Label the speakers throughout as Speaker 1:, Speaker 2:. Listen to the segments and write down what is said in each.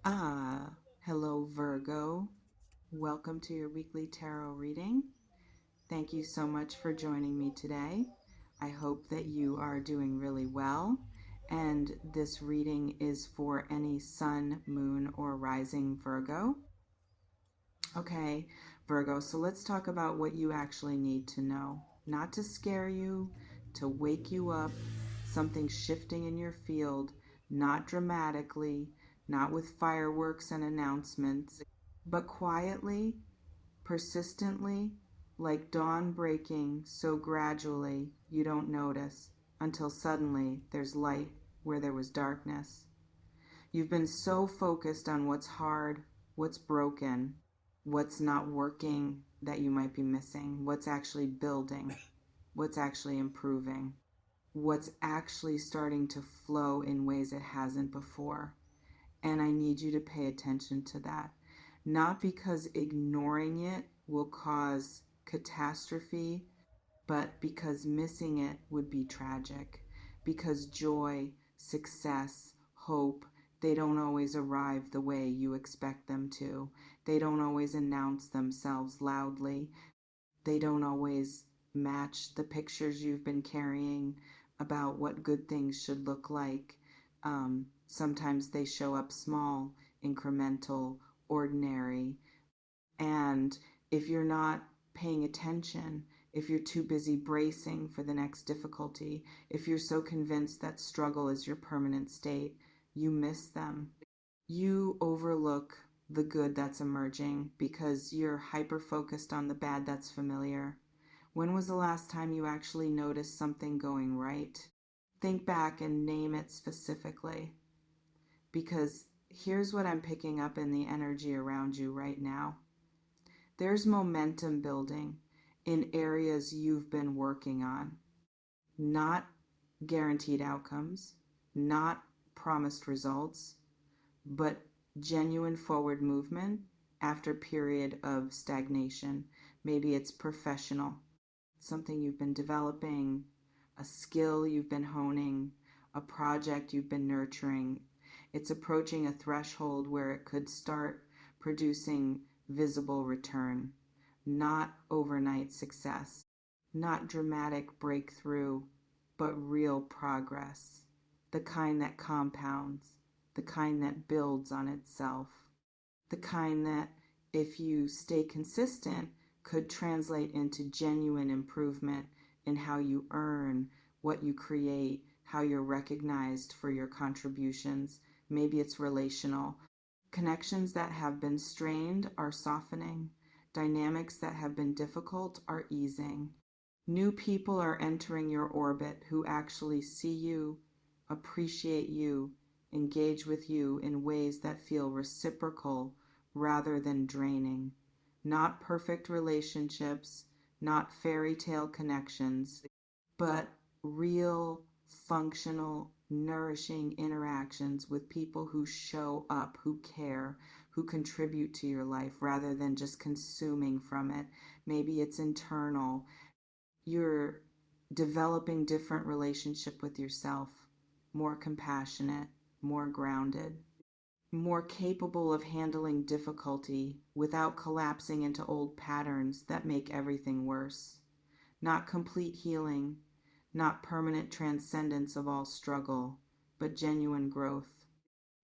Speaker 1: Hello Virgo. Welcome to your weekly tarot reading. Thank you so much for joining me today. I hope that you are doing really well. And this reading is for any sun, moon, or rising Virgo. Okay, Virgo, so let's talk about what you actually need to know. Not to scare you, to wake you up, something shifting in your field, not dramatically, not with fireworks and announcements, but quietly, persistently, like dawn breaking so gradually you don't notice until suddenly there's light where there was darkness. You've been so focused on what's hard, what's broken, what's not working that you might be missing, what's actually building, what's actually improving, what's actually starting to flow in ways it hasn't before. And I need you to pay attention to that. Not because ignoring it will cause catastrophe, but because missing it would be tragic. Because joy, success, hope, they don't always arrive the way you expect them to. They don't always announce themselves loudly. They don't always match the pictures you've been carrying about what good things should look like. Sometimes they show up small, incremental, ordinary. And if you're not paying attention, if you're too busy bracing for the next difficulty, if you're so convinced that struggle is your permanent state, you miss them. You overlook the good that's emerging because you're hyper focused on the bad that's familiar. When was the last time you actually noticed something going right? Think back and name it specifically, because here's what I'm picking up in the energy around you right now. There's momentum building in areas you've been working on, not guaranteed outcomes, not promised results, but genuine forward movement after a period of stagnation. Maybe it's professional, something you've been developing, a skill you've been honing, a project you've been nurturing. It's approaching a threshold where it could start producing visible return, not overnight success, not dramatic breakthrough, but real progress, the kind that compounds, the kind that builds on itself, the kind that, if you stay consistent, could translate into genuine improvement in how you earn, what you create, how you're recognized for your contributions. Maybe it's relational. Connections that have been strained are softening. Dynamics that have been difficult are easing. New people are entering your orbit who actually see you, appreciate you, engage with you in ways that feel reciprocal rather than draining. Not perfect relationships, not fairy tale connections, but real, functional, nourishing interactions with people who show up, who care, who contribute to your life rather than just consuming from it. Maybe it's internal. You're developing different relationship with yourself, more compassionate, more grounded, more capable of handling difficulty without collapsing into old patterns that make everything worse. Not complete healing, not permanent transcendence of all struggle, but genuine growth.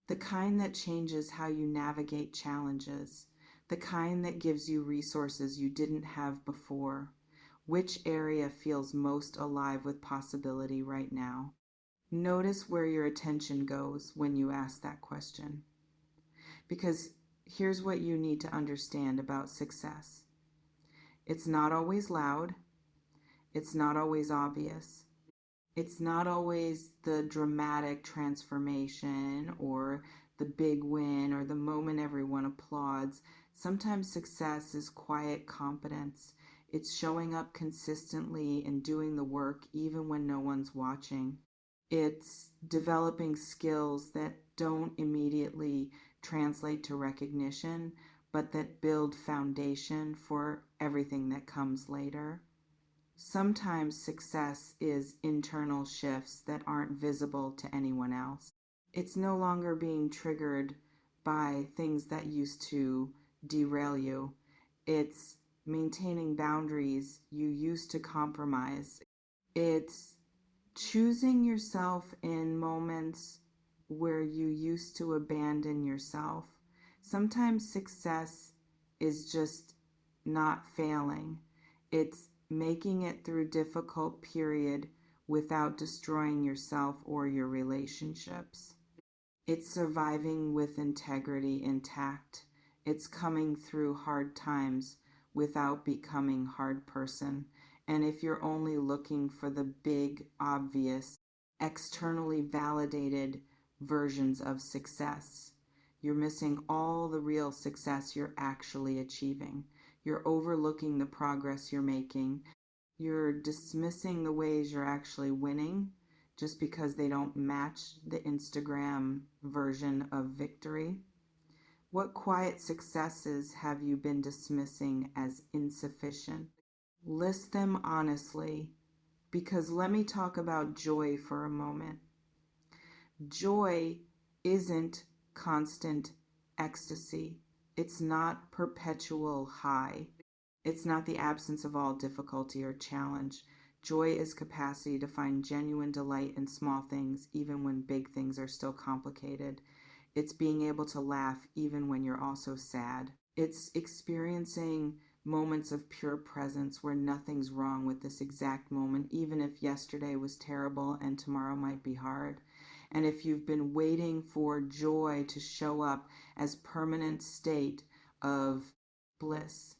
Speaker 1: The kind that changes how you navigate challenges, the kind that gives you resources you didn't have before. Which area feels most alive with possibility right now? Notice where your attention goes when you ask that question. Because here's what you need to understand about success: it's not always loud, it's not always obvious, it's not always the dramatic transformation or the big win or the moment everyone applauds. Sometimes success is quiet competence. It's showing up consistently and doing the work even when no one's watching. It's developing skills that don't immediately translate to recognition, but that build foundation for everything that comes later. Sometimes success is internal shifts that aren't visible to anyone else. It's no longer being triggered by things that used to derail you. It's maintaining boundaries you used to compromise. It's choosing yourself in moments where you used to abandon yourself. Sometimes success is just not failing. It's making it through difficult period without destroying yourself or your relationships. It's surviving with integrity intact. It's coming through hard times without becoming hard person. And if you're only looking for the big, obvious, externally validated versions of success, you're missing all the real success you're actually achieving. You're overlooking the progress you're making. You're dismissing the ways you're actually winning just because they don't match the Instagram version of victory. What quiet successes have you been dismissing as insufficient? List them honestly, because let me talk about joy for a moment. Joy isn't constant ecstasy. It's not perpetual high. It's not the absence of all difficulty or challenge. Joy is capacity to find genuine delight in small things, even when big things are still complicated. It's being able to laugh even when you're also sad. It's experiencing moments of pure presence where nothing's wrong with this exact moment, even if yesterday was terrible and tomorrow might be hard. And if you've been waiting for joy to show up as permanent state of bliss,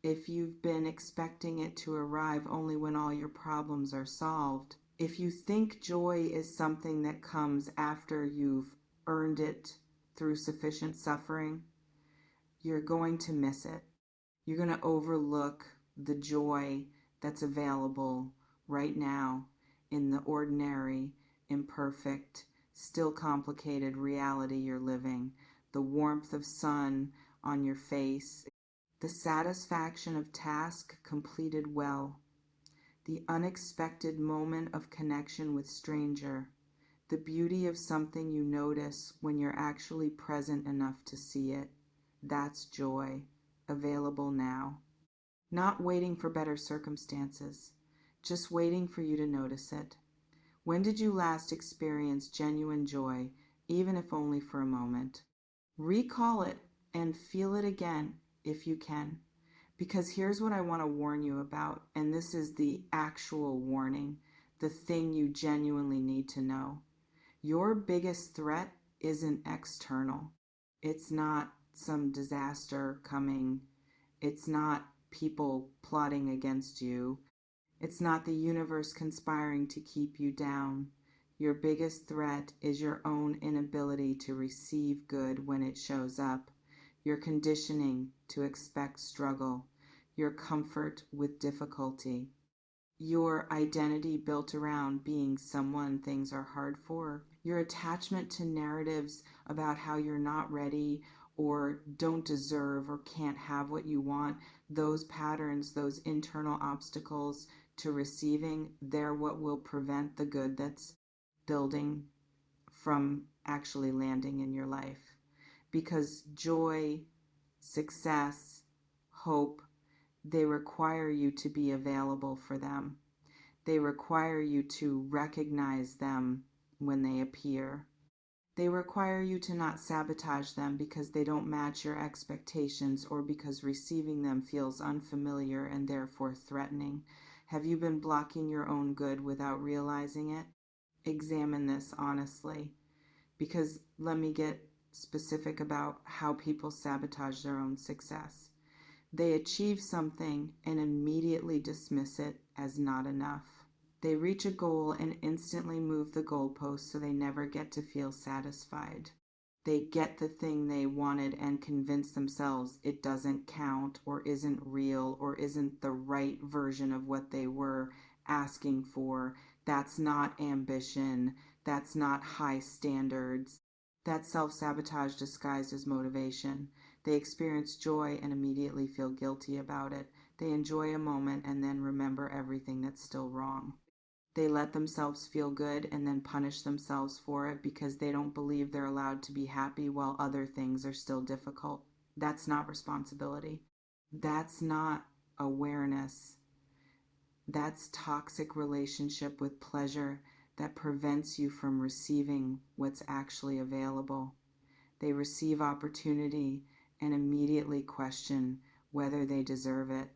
Speaker 1: if you've been expecting it to arrive only when all your problems are solved, if you think joy is something that comes after you've earned it through sufficient suffering, you're going to miss it. You're going to overlook the joy that's available right now in the ordinary, imperfect, still complicated reality you're living. The warmth of sun on your face, the satisfaction of task completed well, the unexpected moment of connection with stranger, the beauty of something you notice when you're actually present enough to see it. That's joy, available now. Not waiting for better circumstances, just waiting for you to notice it. When did you last experience genuine joy, even if only for a moment? Recall it and feel it again if you can. Because here's what I want to warn you about, and this is the actual warning, the thing you genuinely need to know. Your biggest threat isn't external. It's not some disaster coming. It's not people plotting against you. It's not the universe conspiring to keep you down. Your biggest threat is your own inability to receive good when it shows up, your conditioning to expect struggle, your comfort with difficulty, your identity built around being someone things are hard for, your attachment to narratives about how you're not ready or don't deserve or can't have what you want. Those patterns, those internal obstacles to receiving, they're what will prevent the good that's building from actually landing in your life. Because joy, success, hope, they require you to be available for them. They require you to recognize them when they appear. They require you to not sabotage them because they don't match your expectations or because receiving them feels unfamiliar and therefore threatening. Have you been blocking your own good without realizing it? Examine this honestly, because let me get specific about how people sabotage their own success. They achieve something and immediately dismiss it as not enough. They reach a goal and instantly move the goalpost so they never get to feel satisfied. They get the thing they wanted and convince themselves it doesn't count or isn't real or isn't the right version of what they were asking for. That's not ambition. That's not high standards. That's self-sabotage disguised as motivation. They experience joy and immediately feel guilty about it. They enjoy a moment and then remember everything that's still wrong. They let themselves feel good and then punish themselves for it because they don't believe they're allowed to be happy while other things are still difficult. That's not responsibility. That's not awareness. That's toxic relationship with pleasure that prevents you from receiving what's actually available. They receive opportunity and immediately question whether they deserve it.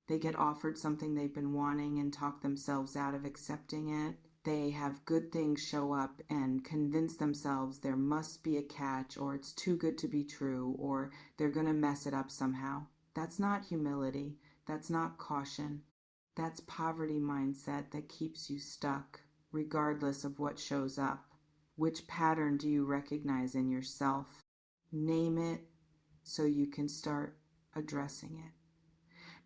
Speaker 1: They get offered something they've been wanting and talk themselves out of accepting it. They have good things show up and convince themselves there must be a catch, or it's too good to be true, or they're going to mess it up somehow. That's not humility. That's not caution. That's poverty mindset that keeps you stuck, regardless of what shows up. Which pattern do you recognize in yourself? Name it so you can start addressing it.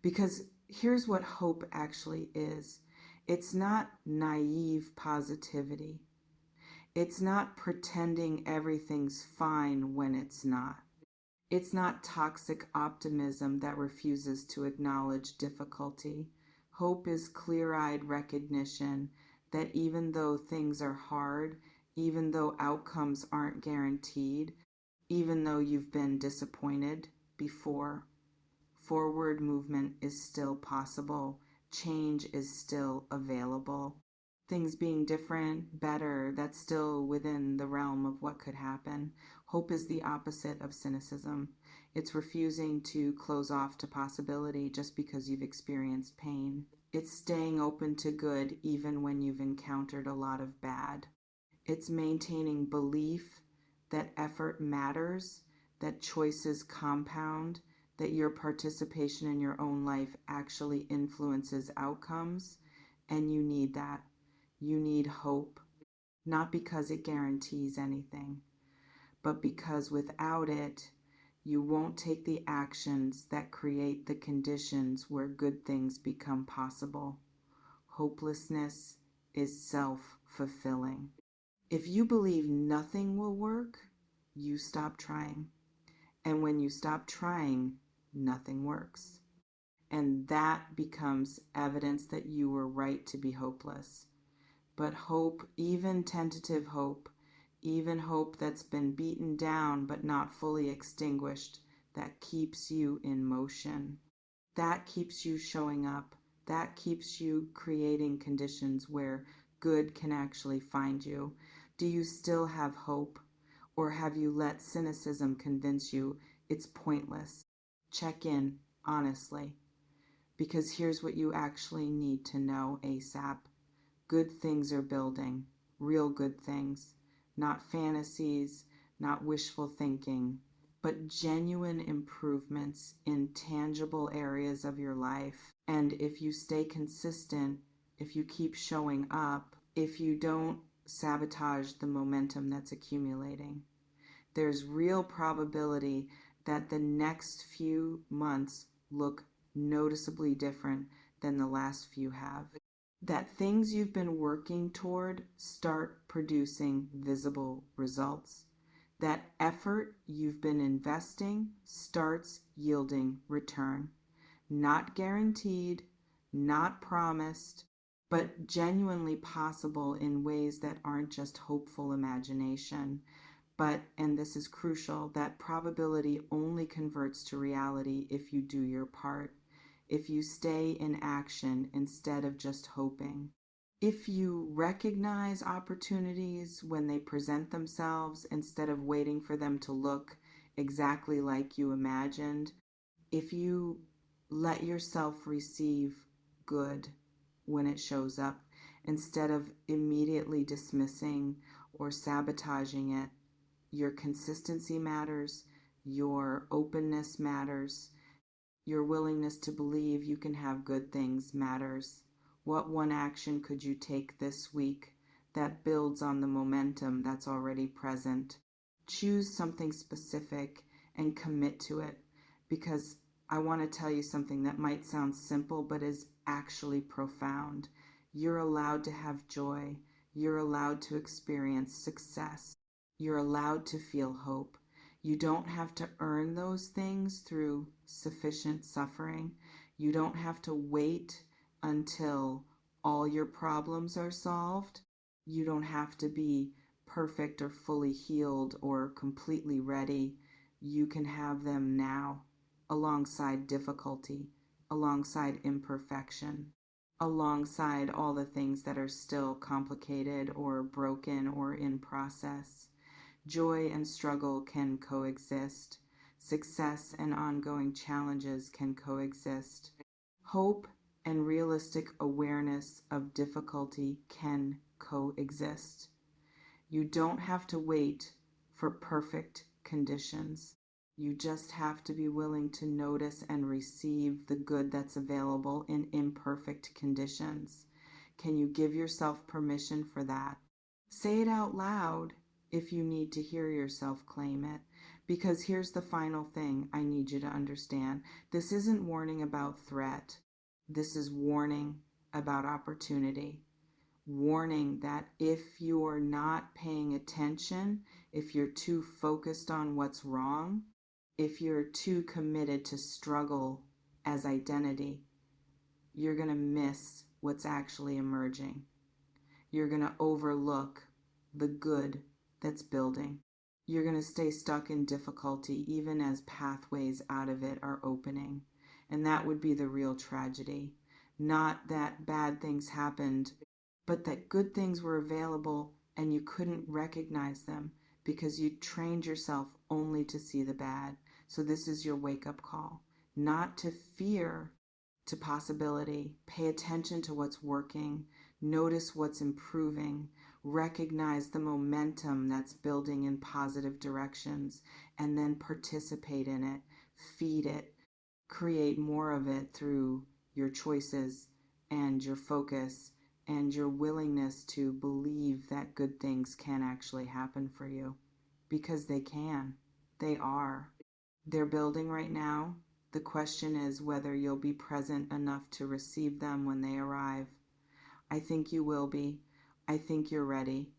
Speaker 1: Because here's what hope actually is. It's not naive positivity. It's not pretending everything's fine when it's not. It's not toxic optimism that refuses to acknowledge difficulty. Hope is clear-eyed recognition that even though things are hard, even though outcomes aren't guaranteed, even though you've been disappointed before, forward movement is still possible. Change is still available. Things being different, better, that's still within the realm of what could happen. Hope is the opposite of cynicism. It's refusing to close off to possibility just because you've experienced pain. It's staying open to good even when you've encountered a lot of bad. It's maintaining belief that effort matters, that choices compound, that your participation in your own life actually influences outcomes, and you need that. You need hope, not because it guarantees anything, but because without it, you won't take the actions that create the conditions where good things become possible. Hopelessness is self-fulfilling. If you believe nothing will work, you stop trying. And when you stop trying, nothing works. And that becomes evidence that you were right to be hopeless. But hope, even tentative hope, even hope that's been beaten down but not fully extinguished, that keeps you in motion. That keeps you showing up. That keeps you creating conditions where good can actually find you. Do you still have hope? Or have you let cynicism convince you it's pointless? Check in, honestly. Because here's what you actually need to know ASAP. Good things are building, real good things, not fantasies, not wishful thinking, but genuine improvements in tangible areas of your life. And if you stay consistent, if you keep showing up, if you don't sabotage the momentum that's accumulating, there's real probability that the next few months look noticeably different than the last few have. That things you've been working toward start producing visible results. That effort you've been investing starts yielding return. Not guaranteed, not promised, but genuinely possible in ways that aren't just hopeful imagination. But, and this is crucial, that probability only converts to reality if you do your part, if you stay in action instead of just hoping. If you recognize opportunities when they present themselves instead of waiting for them to look exactly like you imagined, if you let yourself receive good when it shows up instead of immediately dismissing or sabotaging it, your consistency matters, your openness matters, your willingness to believe you can have good things matters. What one action could you take this week that builds on the momentum that's already present? Choose something specific and commit to it, because I want to tell you something that might sound simple but is actually profound. You're allowed to have joy. You're allowed to experience success. You're allowed to feel hope. You don't have to earn those things through sufficient suffering. You don't have to wait until all your problems are solved. You don't have to be perfect or fully healed or completely ready. You can have them now, alongside difficulty, alongside imperfection, alongside all the things that are still complicated or broken or in process. Joy and struggle can coexist. Success and ongoing challenges can coexist. Hope and realistic awareness of difficulty can coexist. You don't have to wait for perfect conditions. You just have to be willing to notice and receive the good that's available in imperfect conditions. Can you give yourself permission for that? Say it out loud if you need to hear yourself claim it. Because here's the final thing I need you to understand. This isn't warning about threat. This is warning about opportunity. Warning that if you're not paying attention, if you're too focused on what's wrong, if you're too committed to struggle as identity, you're going to miss what's actually emerging. You're going to overlook the good that's building. You're going to stay stuck in difficulty even as pathways out of it are opening. And that would be the real tragedy. Not that bad things happened, but that good things were available and you couldn't recognize them because you trained yourself only to see the bad. So this is your wake-up call. Not to fear, to possibility. Pay attention to what's working. Notice what's improving. Recognize the momentum that's building in positive directions, and then participate in it. Feed it. Create more of it through your choices and your focus and your willingness to believe that good things can actually happen for you. Because they can. They are. They're building right now. The question is whether you'll be present enough to receive them when they arrive. I think you will be. I think you're ready.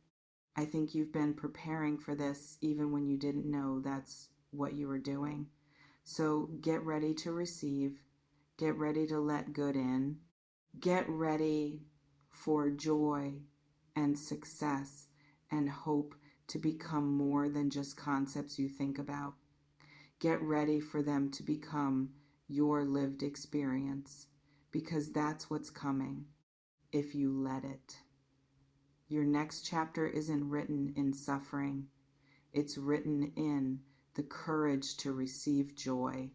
Speaker 1: I think you've been preparing for this even when you didn't know that's what you were doing. So get ready to receive. Get ready to let good in. Get ready for joy and success and hope to become more than just concepts you think about. Get ready for them to become your lived experience, because that's what's coming if you let it. Your next chapter isn't written in suffering. It's written in the courage to receive joy.